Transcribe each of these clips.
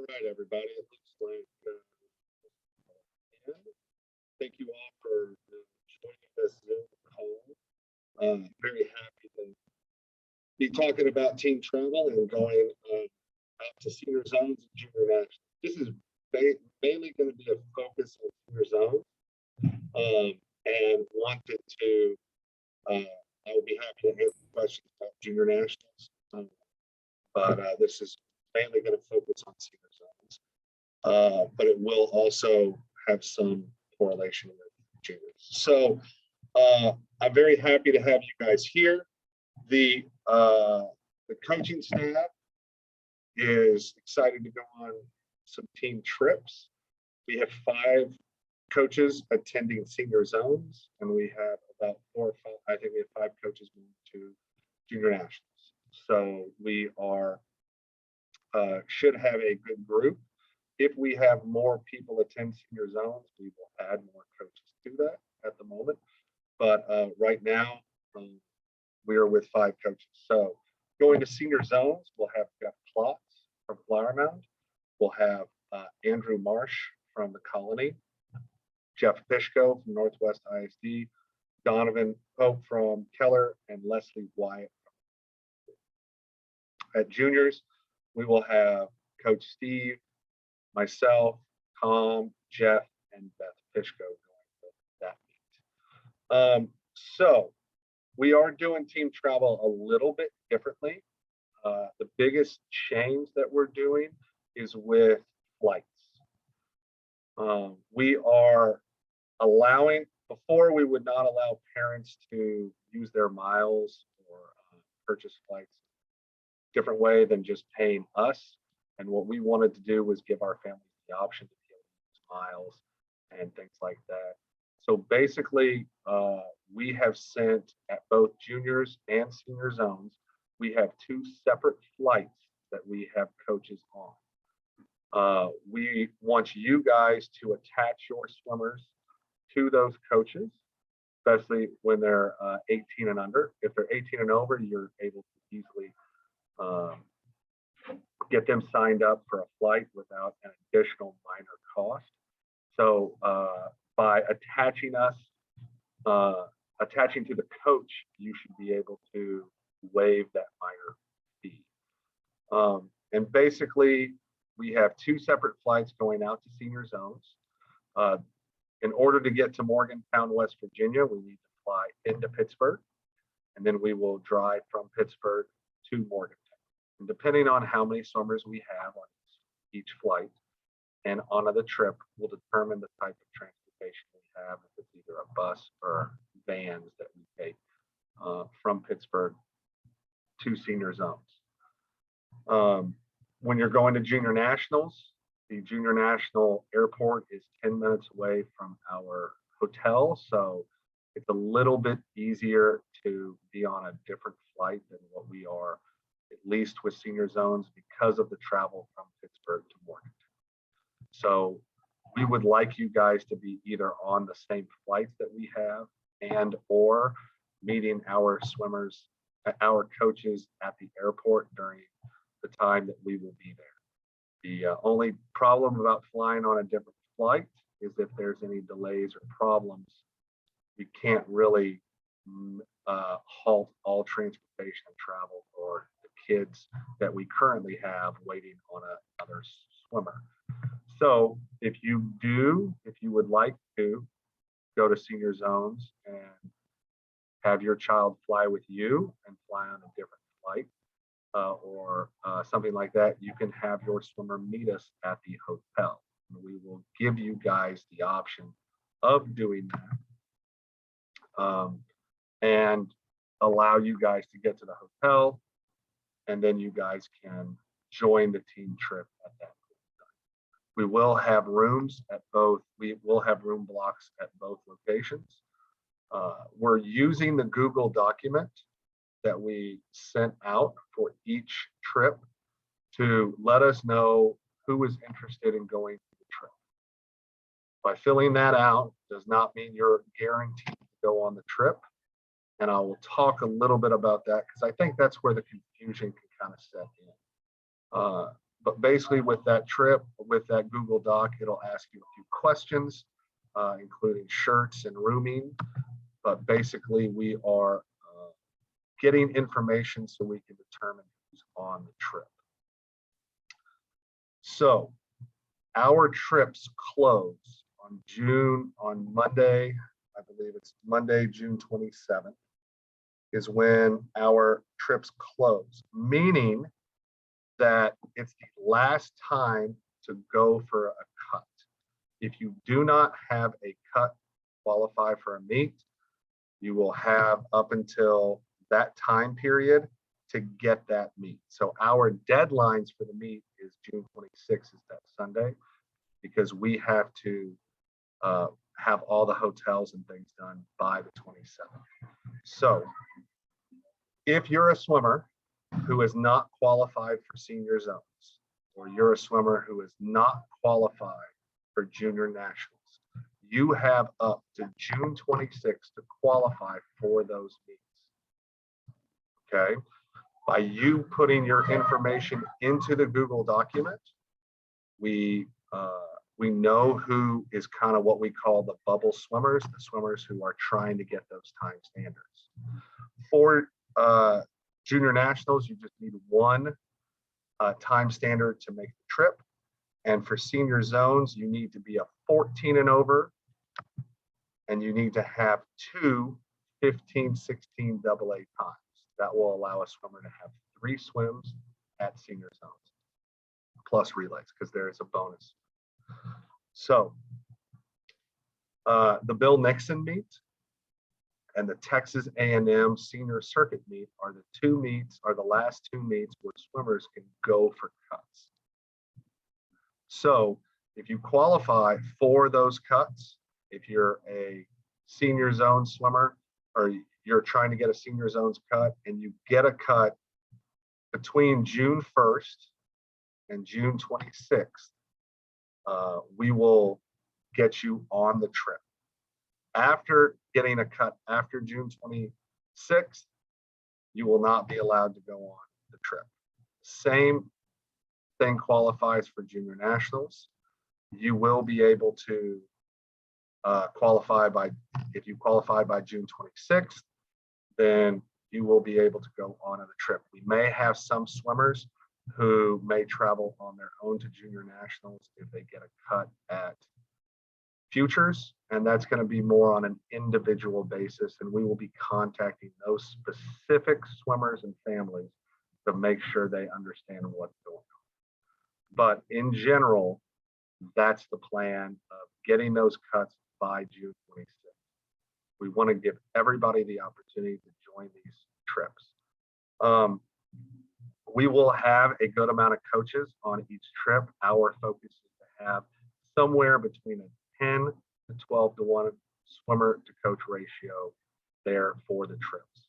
All right, everybody. It looks like thank you all for joining this Zoom call. Very happy to be talking about team travel and going out to senior zones and junior nationals. This is mainly going to be a focus on senior zones, and wanted to. I will be happy to answer questions about junior nationals, but this is mainly going to focus on senior zones. But it will also have some correlation with juniors. So I'm very happy to have you guys here. The coaching staff is excited to go on some team trips. We have 5 coaches attending senior zones, and we have about 4 or 5. I think we have 5 coaches moving to junior nationals. So we are should have a good group. If we have more people attend senior zones, we will add more coaches to that at the moment. But right now, we are with 5 coaches. So going to senior zones, we'll have Jeff Klotz from Flower Mound. We'll have Andrew Marsh from the Colony, Jeff Fishko from Northwest ISD, Donovan Pope from Keller, and Leslie Wyatt. At juniors, we will have Coach Steve, myself, Tom, Jeff, and Beth Fishko going to that meet. So we are doing team travel a little bit differently. The biggest change that we're doing is with flights. We are allowing, before we would not allow parents to use their miles or purchase flights different way than just paying us. And what we wanted to do was give our families the option to be able to use miles and things like that. So basically, we have sent at both juniors and senior zones, we have 2 separate flights that we have coaches on. We want you guys to attach your swimmers to those coaches, especially when they're 18 and under. If they're 18 and over, you're able to easily get them signed up for a flight without an additional minor cost. So by attaching to the coach, you should be able to waive that minor fee. And basically, we have 2 separate flights going out to senior zones. In order to get to Morgantown, West Virginia, we need to fly into Pittsburgh, and then we will drive from Pittsburgh to Morgantown. And depending on how many swimmers we have on each flight and on the trip, will determine the type of transportation we have, if it's either a bus or vans that we take from Pittsburgh to senior zones. When you're going to junior nationals, the junior national airport is 10 minutes away from our hotel. So it's a little bit easier to be on a different flight than what we are, at least with senior zones, because of the travel from Pittsburgh to Morgantown. So we would like you guys to be either on the same flights that we have and or meeting our swimmers, our coaches at the airport during the time that we will be there. The only problem about flying on a different flight is if there's any delays or problems, we can't really halt all transportation and travel for the kids that we currently have waiting on another swimmer. So if you would like to go to senior zones and have your child fly with you and fly on a different flight, or something like that, you can have your swimmer meet us at the hotel. And we will give you guys the option of doing that, and allow you guys to get to the hotel, and then you guys can join the team trip at that point. We will have rooms at both. We will have room blocks at both locations. We're using the Google document that we sent out for each trip to let us know who is interested in going to the trip. By filling that out does not mean you're guaranteed to go on the trip. And I will talk a little bit about that, because I think that's where the confusion can kind of set in. but basically with that trip, with that Google Doc, it'll ask you a few questions, including shirts and rooming. But basically we are getting information so we can determine who's on the trip. So our trips close on Monday, I believe it's Monday, June 27th, is when our trips close, meaning that it's the last time to go for a cut. If you do not have a cut qualify for a meet, you will have up until that time period to get that meet. So our deadlines for the meet is June 26th, is that Sunday, because we have to have all the hotels and things done by the 27th. So if you're a swimmer who is not qualified for senior zones, or you're a swimmer who is not qualified for junior nationals, you have up to June 26th to qualify for those meets. Okay, by you putting your information into the Google document, we know who is kind of what we call the bubble swimmers, the swimmers who are trying to get those time standards. For junior nationals, you just need one time standard to make the trip. And for senior zones, you need to be a 14 and over, and you need to have two 15, 16 AA times. That will allow a swimmer to have 3 swims at senior zones, plus relays, because there is a bonus. So the Bill Nixon meet and the Texas A&M Senior Circuit meet are the last 2 meets where swimmers can go for cuts. So if you qualify for those cuts, if you're a senior zone swimmer or you're trying to get a senior zones cut and you get a cut between June 1st and June 26th, we will get you on the trip. After getting a cut after June 26th, you will not be allowed to go on the trip. Same thing qualifies for junior nationals. You will be able to qualify if you qualify by June 26th, then you will be able to go on the trip. We may have some swimmers who may travel on their own to junior nationals if they get a cut at futures, and that's going to be more on an individual basis, and we will be contacting those specific swimmers and families to make sure they understand what's going on. But in general, that's the plan of getting those cuts by June 26th. We want to give everybody the opportunity to join these trips. We will have a good amount of coaches on each trip. Our focus is to have somewhere between a 10 to 12 to 1 swimmer to coach ratio there for the trips.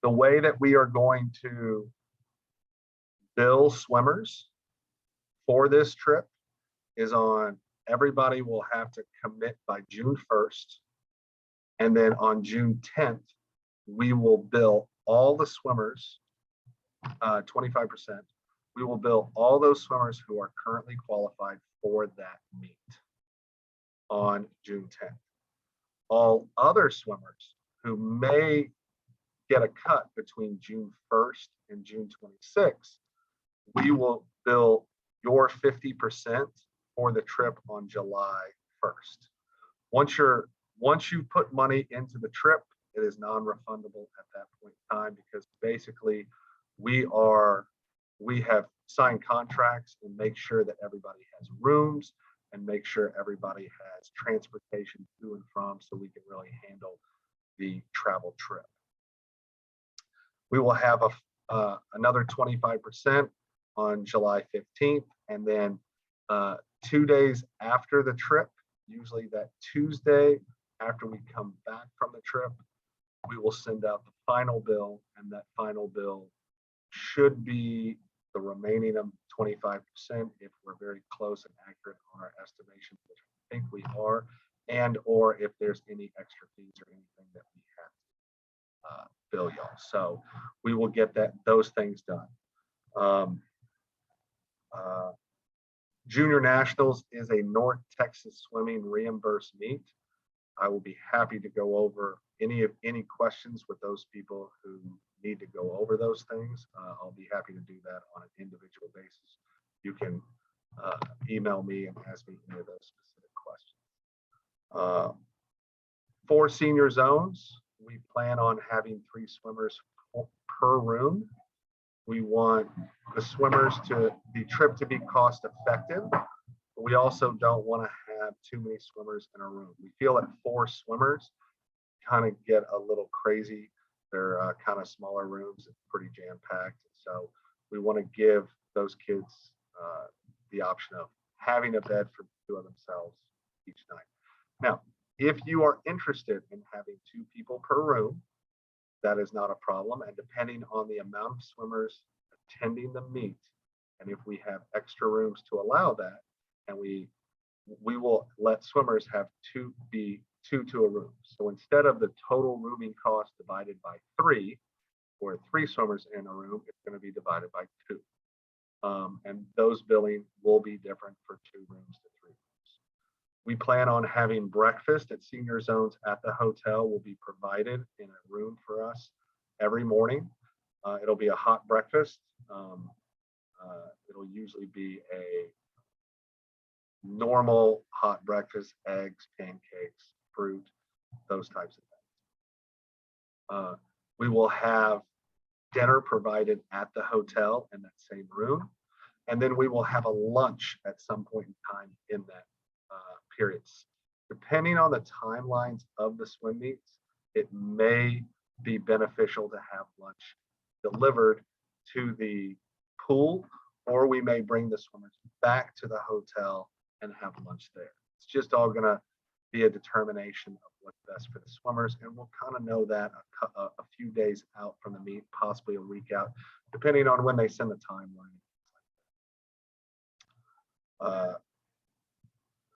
The way that we are going to bill swimmers for this trip is on everybody will have to commit by June 1st. And then on June 10th, we will bill all the swimmers, 25%. We will bill all those swimmers who are currently qualified for that meet on June 10th. All other swimmers who may get a cut between June 1st and June 26th, we will bill your 50% for the trip on July 1st. Once you put money into the trip, it is non-refundable at that point in time, because basically we have signed contracts and make sure that everybody has rooms and make sure everybody has transportation to and from, so we can really handle the travel trip. We will have another 25% on July 15th, and then 2 days after the trip, usually that Tuesday after we come back from the trip, we will send out the final bill, and that final bill should be the remaining of 25% if we're very close and accurate on our estimations, which I think we are, and or if there's any extra fees or anything that we have to bill y'all. So we will get those things done. Um, Junior Nationals is a North Texas swimming reimbursed meet. I will be happy to go over any questions with those people who need to go over those things. I'll be happy to do that on an individual basis. You can email me and ask me any of those specific questions. For senior zones, we plan on having 3 swimmers per room. We want the trip to be cost effective, but we also don't want to have too many swimmers in a room. We feel that 4 swimmers kind of get a little crazy. They're kind of smaller rooms, it's pretty jam-packed. So we want to give those kids the option of having a bed for 2 of themselves each night. Now, if you are interested in having 2 people per room, that is not a problem. And depending on the amount of swimmers attending the meet, and if we have extra rooms to allow that, and we will let swimmers have 2 to a room. So instead of the total rooming cost divided by 3, or 3 swimmers in a room, it's going to be divided by 2. And those billing will be different for 2 rooms to 3 rooms. We plan on having breakfast at senior zones at the hotel will be provided in a room for us every morning. It'll be a hot breakfast. It'll usually be a normal hot breakfast, eggs, pancakes, fruit, those types of things. We will have dinner provided at the hotel in that same room. And then we will have a lunch at some point in time in that periods. Depending on the timelines of the swim meets, it may be beneficial to have lunch delivered to the pool, or we may bring the swimmers back to the hotel and have lunch there. It's just all gonna be a determination of what's best for the swimmers, and we'll kind of know that a few days out from the meet, possibly a week out, depending on when they send the timeline.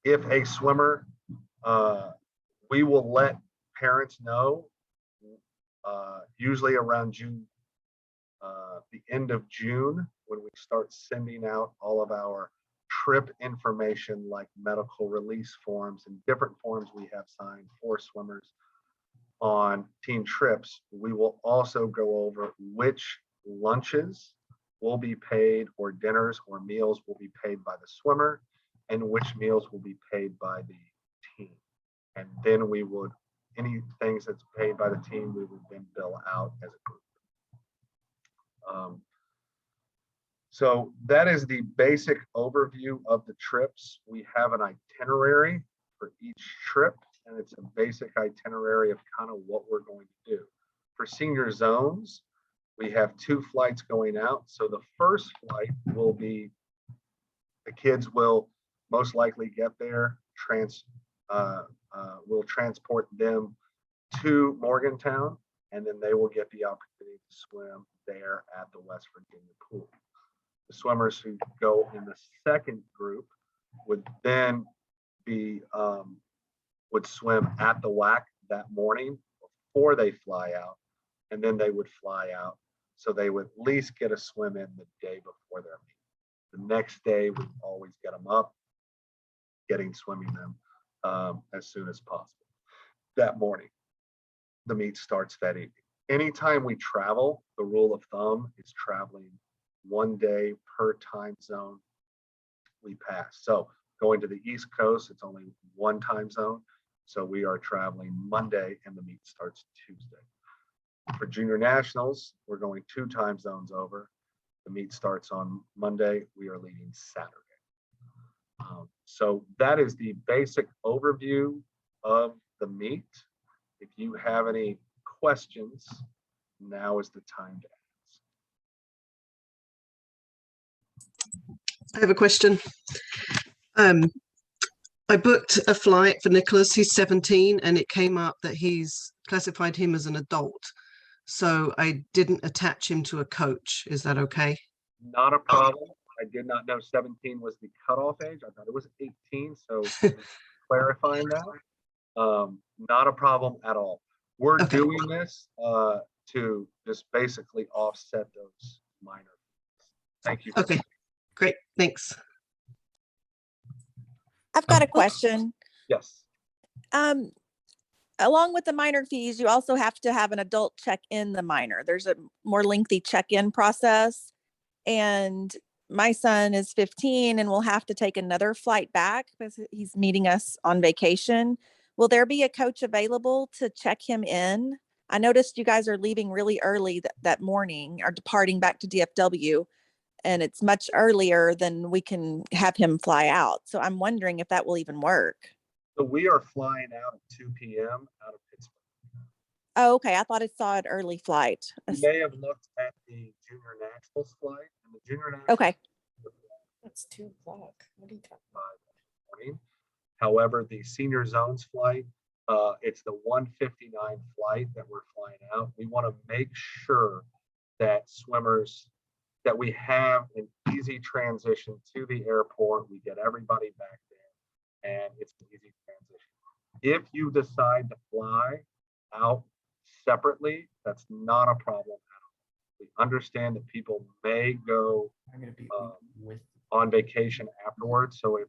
If a swimmer, we will let parents know, usually around June, the end of June, when we start sending out all of our trip information, like medical release forms and different forms we have signed for swimmers on team trips. We will also go over which lunches will be paid, or dinners or meals will be paid by the swimmer, and which meals will be paid by the team. And then we would, any things that's paid by the team, we would then bill out as a group. So that is the basic overview of the trips. We have an itinerary for each trip, and it's a basic itinerary of kind of what we're going to do. For senior zones, we have 2 flights going out. So the first flight will be, the kids will most likely get there, we'll transport them to Morgantown, and then they will get the opportunity to swim there at the West Virginia pool. The swimmers who go in the second group would then be would swim at the WAC that morning before they fly out, and then they would fly out. So they would at least get a swim in the day before their meet. The next day, we always get them up, swimming them as soon as possible. That morning, the meet starts that evening. Anytime we travel, the rule of thumb is traveling 1 day per time zone we pass. So going to the East Coast, it's only 1 time zone. So we are traveling Monday and the meet starts Tuesday. For junior nationals, we're going 2 time zones over. The meet starts on Monday. We are leaving Saturday. So that is the basic overview of the meet. If you have any questions, now is the time to ask. I have a question. I booked a flight for Nicholas. He's 17, and it came up that he's classified him as an adult. So I didn't attach him to a coach. Is that okay? Not a problem. I did not know 17 was the cutoff age. I thought it was 18. So clarifying that, not a problem at all. We're doing this to just basically offset those minor. Thank you. Okay, great, thanks. I've got a question. Yes. Along with the minor fees, you also have to have an adult check in the minor. There's a more lengthy check-in process. And my son is 15 and will have to take another flight back because he's meeting us on vacation. Will there be a coach available to check him in? I noticed you guys are leaving really early that morning or departing back to DFW, and it's much earlier than we can have him fly out. So I'm wondering if that will even work. So we are flying out at 2 p.m. out of Pittsburgh. Oh, okay. I thought I saw an early flight. You may have looked at the junior nationals flight, and the junior nationals Okay. That's 2 o'clock. What are you talking about? morning. However, the senior zones flight, it's the 1:59 flight that we're flying out. We want to make sure that swimmers, that we have an easy transition to the airport. We get everybody back there, and it's an easy transition. If you decide to fly out separately, that's not a problem at all. We understand that people may go I'm gonna be with on vacation afterwards. So if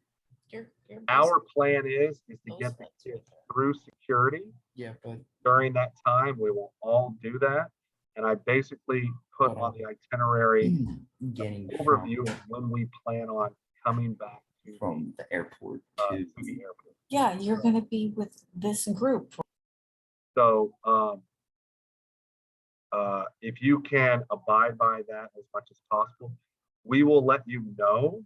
your our plan is to those get the friends kids right there. through security Yeah, but during that time, we will all do that. And I basically put on the itinerary getting overview of when we plan on coming back to from the airport to to the airport. Yeah, you're gonna be with this group. So if you can abide by that as much as possible, we will let you know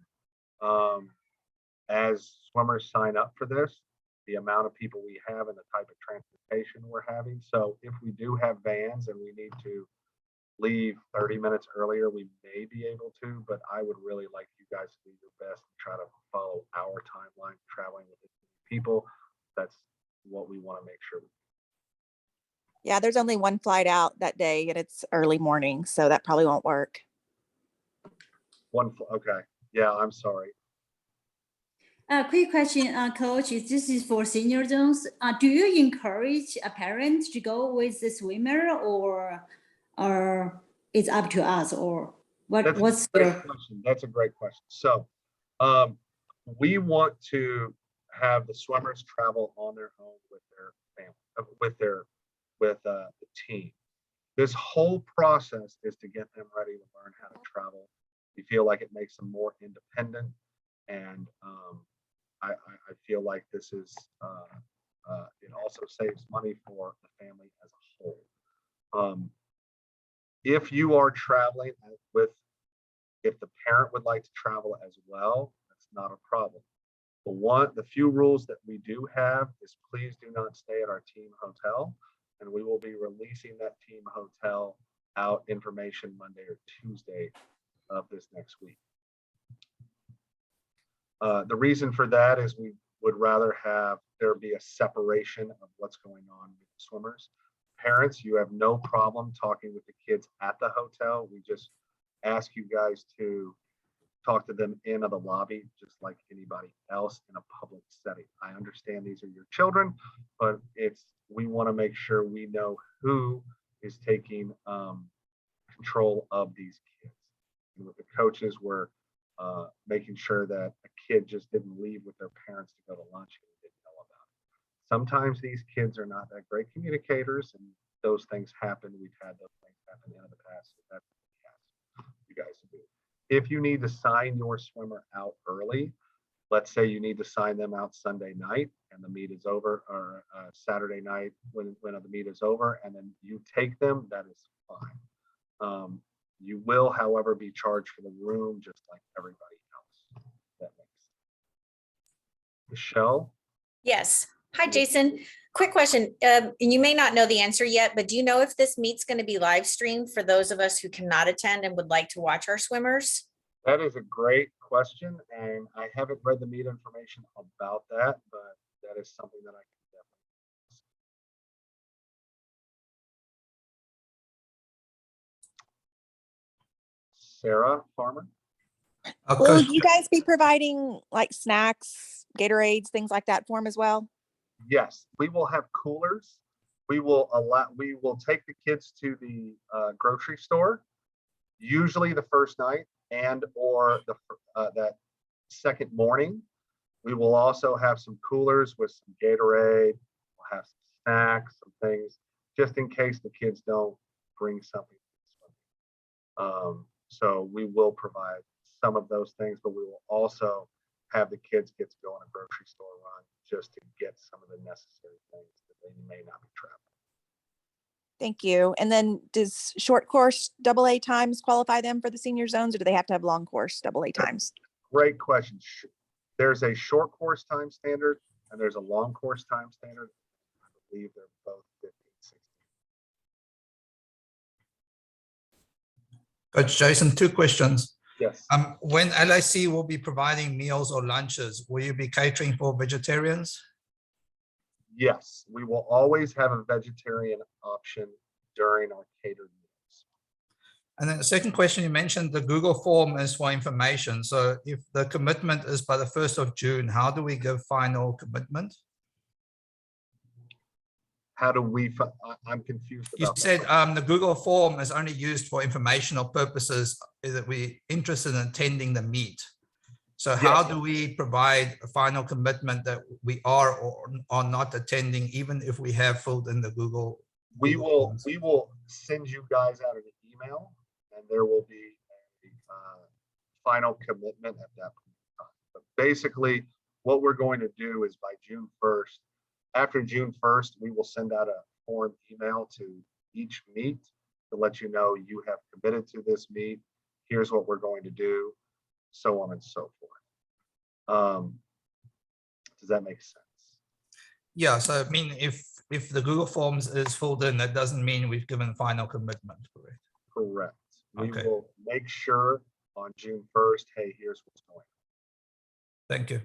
as swimmers sign up for this, the amount of people we have and the type of transportation we're having. So if we do have vans and we need to leave 30 minutes earlier, we may be able to, but I would really like you guys to do your best and try to follow our timeline traveling with people. That's what we want to make sure. Yeah, there's only one flight out that day and it's early morning, so that probably won't work. Okay. Yeah, I'm sorry. Quick question, Coach. This is for senior zones. Do you encourage a parent to go with the swimmer, or it's up to us, or what? That's What's a great your question. That's a great question. So we want to have the swimmers travel on their own with their family, with the team. This whole process is to get them ready to learn how to travel. We feel like it makes them more independent, and I feel like this is it also saves money for the family as a whole. If you are traveling if the parent would like to travel as well, that's not a problem. The few rules that we do have is please do not stay at our team hotel, and we will be releasing that team hotel out information Monday or Tuesday of this next week. The reason for that is we would rather have there be a separation of what's going on with the swimmers. Parents, you have no problem talking with the kids at the hotel. We just ask you guys to talk to them in the lobby, just like anybody else in a public setting. I understand these are your children, but we want to make sure we know who is taking control of these kids. And with the coaches, we're making sure that a kid just didn't leave with their parents to go to lunch and didn't know about it. Sometimes these kids are not that great communicators, and those things happen. We've had those things happen in the past. So that's what you guys do. If you need to sign your swimmer out early, let's say you need to sign them out Sunday night and the meet is over, or Saturday night when the meet is over, and then you take them, that is fine. You will, however, be charged for the room just like everybody else. That makes sense. Michelle? Yes. Hi, Jason. Quick question. And you may not know the answer yet, but do you know if this meet's going to be live streamed for those of us who cannot attend and would like to watch our swimmers? That is a great question, and I haven't read the meet information about that, but that is something that I can definitely. Sarah Farmer? Will you guys be providing like snacks, Gatorades, things like that for them as well? Yes, we will have coolers. We will take the kids to the grocery store, usually the first night, and or that second morning. We will also have some coolers with some Gatorade. We'll have some snacks, some things, just in case the kids don't bring something. So we will provide some of those things, but we will also have the kids get to go on a grocery store run just to get some of the necessary things that they may not be traveling. Thank you. And then does short course AA times qualify them for the senior zones, or do they have to have long course AA times? Great question. There's a short course time standard and there's a long course time standard. I believe they're both 15, 16. Coach Jason, 2 questions. Yes. When LIC will be providing meals or lunches, will you be catering for vegetarians? Yes, we will always have a vegetarian option during our catered meals. And then the second question, you mentioned the Google form is for information. So if the commitment is by the 1st of June, how do we give final commitment? How do we, I'm confused You about said that. the Google form is only used for informational purposes, is that we interested in attending the meet. So how Yes. do we provide a final commitment that we are or are not attending, even if we have filled in the Google? We Google will send you guys out an email and there will be a final commitment at that point in time. But basically what we're going to do is by June 1st, after June 1st, we will send out a form email to each meet to let you know you have committed to this meet. Here's what we're going to do, so on and so forth. Does that make sense? Yeah, so I mean, if the Google Forms is filled in, that doesn't mean we've given final commitment, correct? Correct. We Okay. will make sure on June 1st, hey, here's what's going on. Thank you.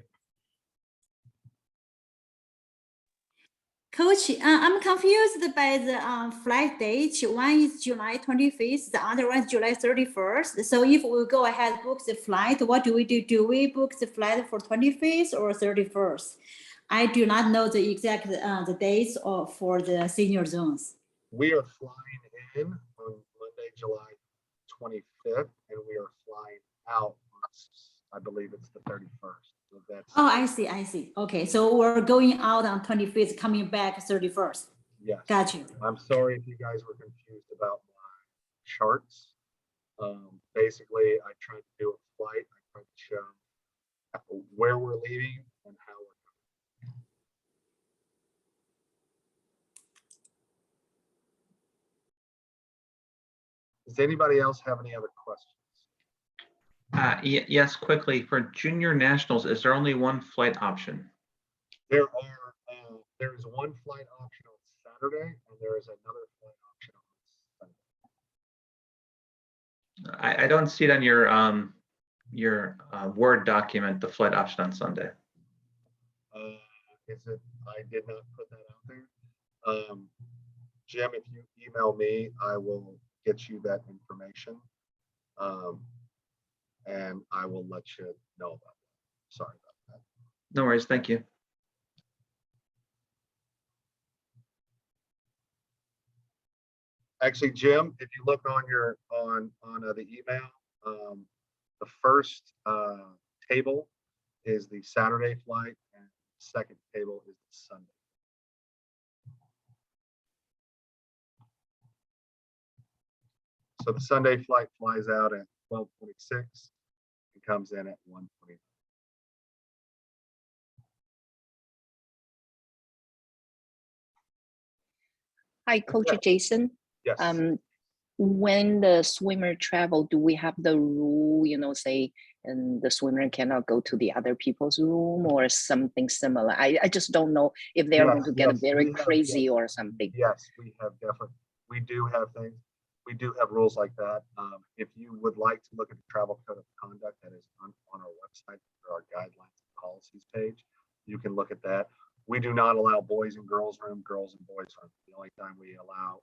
Coach, I'm confused by the flight date. One is July 25th, the other one is July 31st. So if we go ahead book the flight, what do we do? Do we book the flight for 25th or 31st? I do not know the exact the dates for the senior zones. We are flying in on Monday, July 25th, and we are flying out on, I believe it's the 31st. So that's, Oh, I see. Okay, so we're going out on 25th, coming back 31st. yes. Got you. I'm sorry if you guys were confused about my charts. Basically, I tried to do a flight. I tried to show where we're leaving and how we're coming. Does anybody else have any other questions? Yes, quickly, for junior nationals, is there only one flight option? There is one flight option on Saturday, and there is another flight option on Sunday. I don't see it on your Word document, the flight option on Sunday. Is it? I did not put that out there. Jim, if you email me, I will get you that information. And I will let you know about that. Sorry about that. No worries, thank you. Actually, Jim, if you look on your on the email, the first table is the Saturday flight, and the second table is the Sunday. So the Sunday flight flies out at 12:26 and comes in at 1:20. Hi, Coach Yeah. Jason. Yes. When the swimmer travel, do we have the rule, say, and the swimmer cannot go to the other people's room or something similar? I just don't know if they're going to get very crazy or something. Yes, we have definitely. We do have things. We do have rules like that. If you would like to look at the travel code of conduct that is on our website, or our guidelines and policies page, you can look at that. We do not allow boys and girls room, girls and boys room. The only time we allow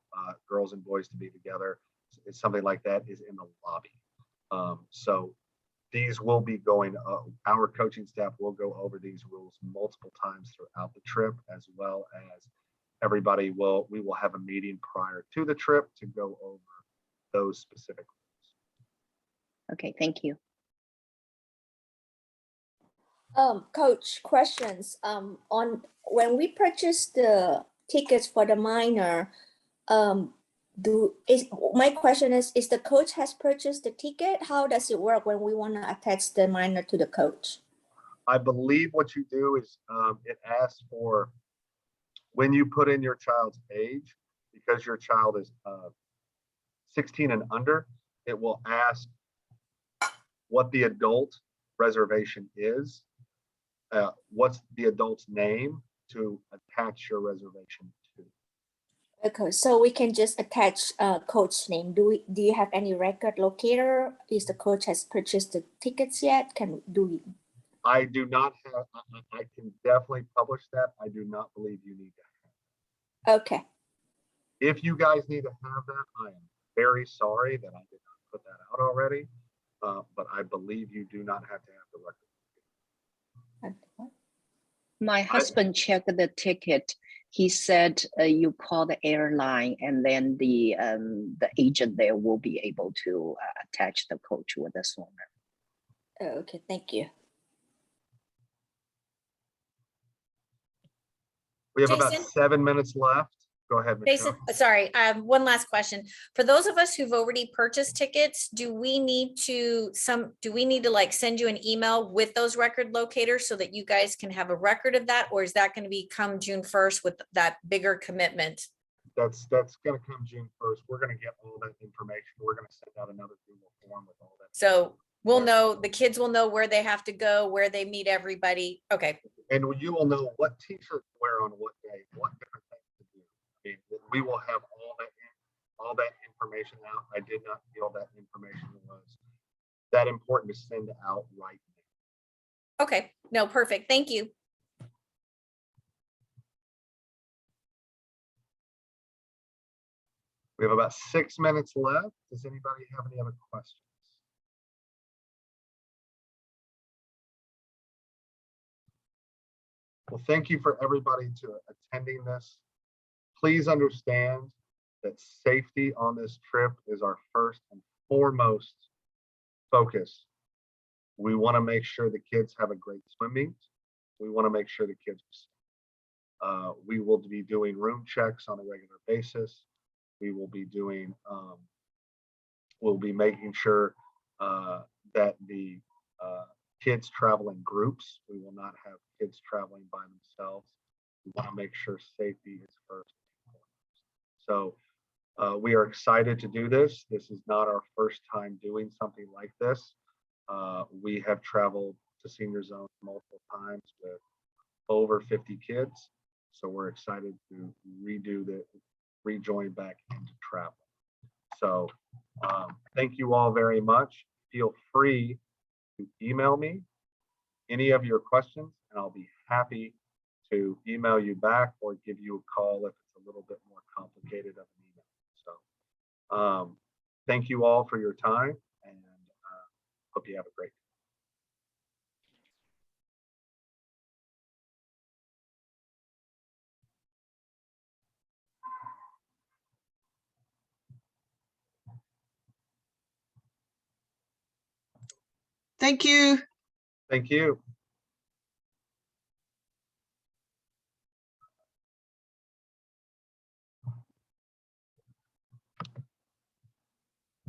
girls and boys to be together, it's something like that, is in the lobby. So these will be going, our coaching staff will go over these rules multiple times throughout the trip, as well as we will have a meeting prior to the trip to go over those specific rules. Okay, thank you. Coach, questions. On when we purchase the tickets for the minor, my question is the coach has purchased the ticket? How does it work when we want to attach the minor to the coach? I believe what you do is it asks for when you put in your child's age, because your child is 16 and under, it will ask what the adult reservation is. What's the adult's name to attach your reservation to? Okay, so we can just attach coach name. Do you have any record locator? Is the coach has purchased the tickets yet? I do not have, I can definitely publish that. I do not believe you need that. Okay. If you guys need to have that, I am very sorry that I did not put that out already. But I believe you do not have to have the record. My husband checked the ticket. He said you call the airline and then the agent there will be able to attach the coach with the swimmer. Okay, thank you. We have about Jason? 7 minutes left. Go ahead, Michelle. Jason, sorry, one last question. For those of us who've already purchased tickets, do we need to like send you an email with those record locators so that you guys can have a record of that? Or is that going to be come June 1st with that bigger commitment? That's going to come June 1st. We're going to get all that information. We're going to send out another Google form with all that. So we'll know, the kids will know where they have to go, where they meet everybody. Okay. And you will know what t-shirt to wear on what day, what different things to do. I mean, we will have all that information out. I did not feel that information was that important to send out right now. Okay. No, perfect. Thank you. We have about 6 minutes left. Does anybody have any other questions? Well, thank you for everybody to attending this. Please understand that safety on this trip is our first and foremost focus. We want to make sure the kids have a great swim meet. We want to make sure the kids are safe. We will be doing room checks on a regular basis. We will be doing, we'll be making sure that the kids travel in groups. We will not have kids traveling by themselves. We want to make sure safety is first. So we are excited to do this. This is not our first time doing something like this. We have traveled to senior zones multiple times with over 50 kids. So we're excited to rejoin back into travel. So thank you all very much. Feel free to email me any of your questions and I'll be happy to email you back or give you a call if it's a little bit more complicated of an email. So thank you all for your time and hope you have a great day. Thank you. Thank you.